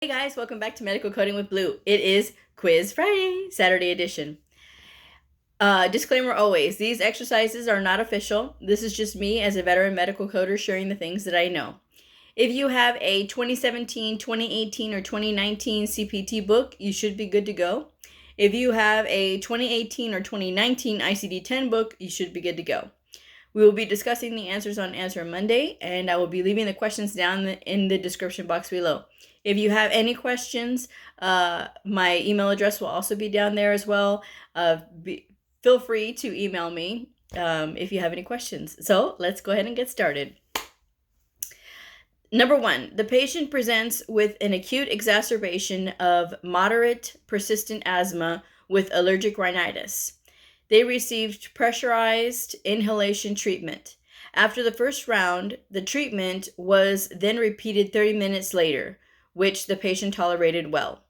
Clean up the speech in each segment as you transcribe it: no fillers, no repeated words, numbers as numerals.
Hey guys, welcome back to Medical Coding with Blue. It is Quiz Friday, Saturday edition. Disclaimer always, these exercises are not official. This is just me as a veteran medical coder sharing the things that I know. If you have a 2017, 2018, or 2019 CPT book, you should be good to go. If you have a 2018 or 2019 ICD-10 book, you should be good to go. We will be discussing the answers on Answer Monday, and I will be leaving the questions down in the description box below. If you have any questions, my email address will also be down there as well. Feel free to email me if you have any questions. So let's go ahead and get started. Number 1, the patient presents with an acute exacerbation of moderate persistent asthma with allergic rhinitis. They received pressurized inhalation treatment. After the first round, the treatment was then repeated 30 minutes later, which the patient tolerated well.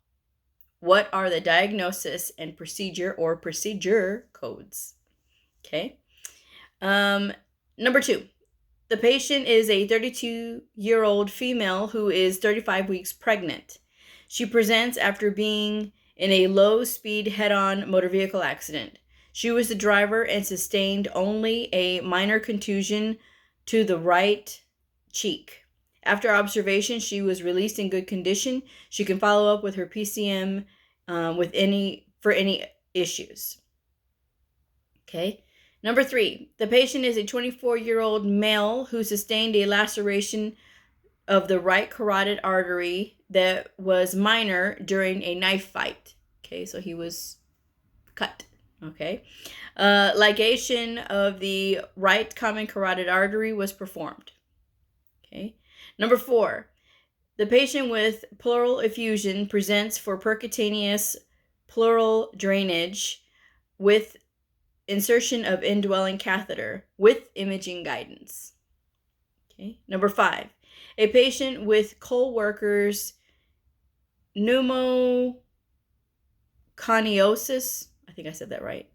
What are the diagnosis and procedure codes? Okay. Number 2, the patient is a 32-year-old female who is 35 weeks pregnant. She presents after being in a low-speed head-on motor vehicle accident. She was the driver and sustained only a minor contusion to the right cheek. After observation, she was released in good condition. She can follow up with her PCM for any issues. Okay. Number 3, the patient is a 24-year-old male who sustained a laceration of the right carotid artery that was minor during a knife fight. Okay, so he was cut. Okay. Ligation of the right common carotid artery was performed. Okay. Number 4, the patient with pleural effusion presents for percutaneous pleural drainage with insertion of indwelling catheter with imaging guidance. Okay. Number 5, a patient with co-workers pneumoconiosis, I think I said that right,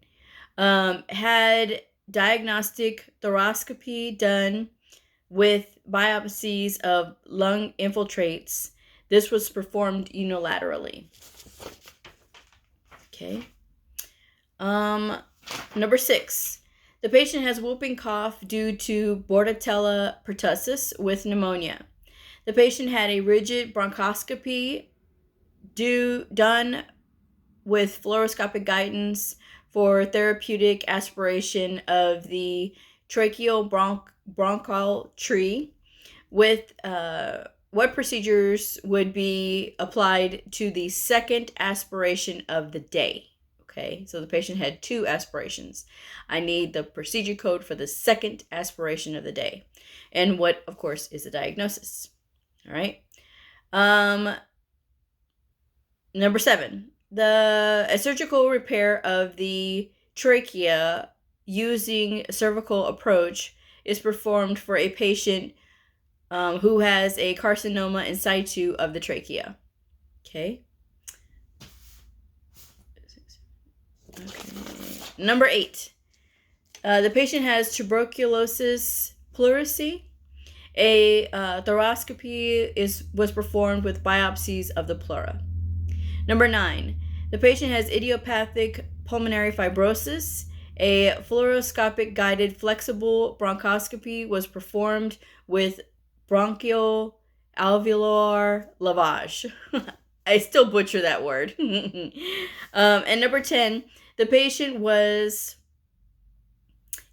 had diagnostic thoracoscopy done with biopsies of lung infiltrates. This was performed unilaterally. Okay. Number 6, the patient has whooping cough due to Bordetella pertussis with pneumonia. The patient had a rigid bronchoscopy done with fluoroscopic guidance for therapeutic aspiration of the tracheobronchial tree with what procedures would be applied to the second aspiration of the day. Okay, so the patient had 2 aspirations. I need the procedure code for the second aspiration of the day. And what, of course, is the diagnosis. All right. Number 7, a surgical repair of the trachea using cervical approach is performed for a patient who has a carcinoma in situ of the trachea. Okay. Number 8, the patient has tuberculosis pleurisy. A thoracoscopy was performed with biopsies of the pleura. Number 9, the patient has idiopathic pulmonary fibrosis. A fluoroscopic guided flexible bronchoscopy was performed with bronchial alveolar lavage. I still butcher that word. And number 10, the patient was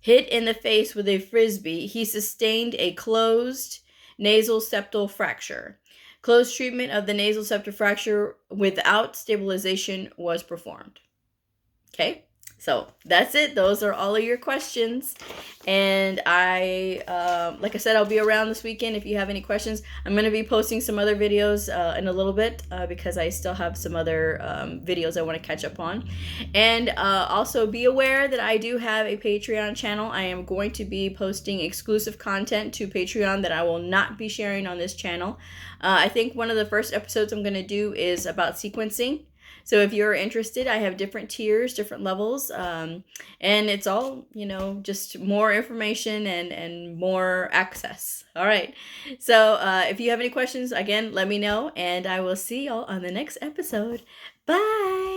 hit in the face with a frisbee. He sustained a closed nasal septal fracture. Closed treatment of the nasal septal fracture without stabilization was performed. Okay, so that's it. Those are all of your questions. And like I said, I'll be around this weekend if you have any questions. I'm going to be posting some other videos in a little bit because I still have some other videos I want to catch up on. And also be aware that I do have a Patreon channel. I am going to be posting exclusive content to Patreon that I will not be sharing on this channel. I think one of the first episodes I'm going to do is about sequencing. So if you're interested, I have different tiers, different levels, and it's all, just more information and more access. All right. So if you have any questions, again, let me know, and I will see y'all on the next episode. Bye.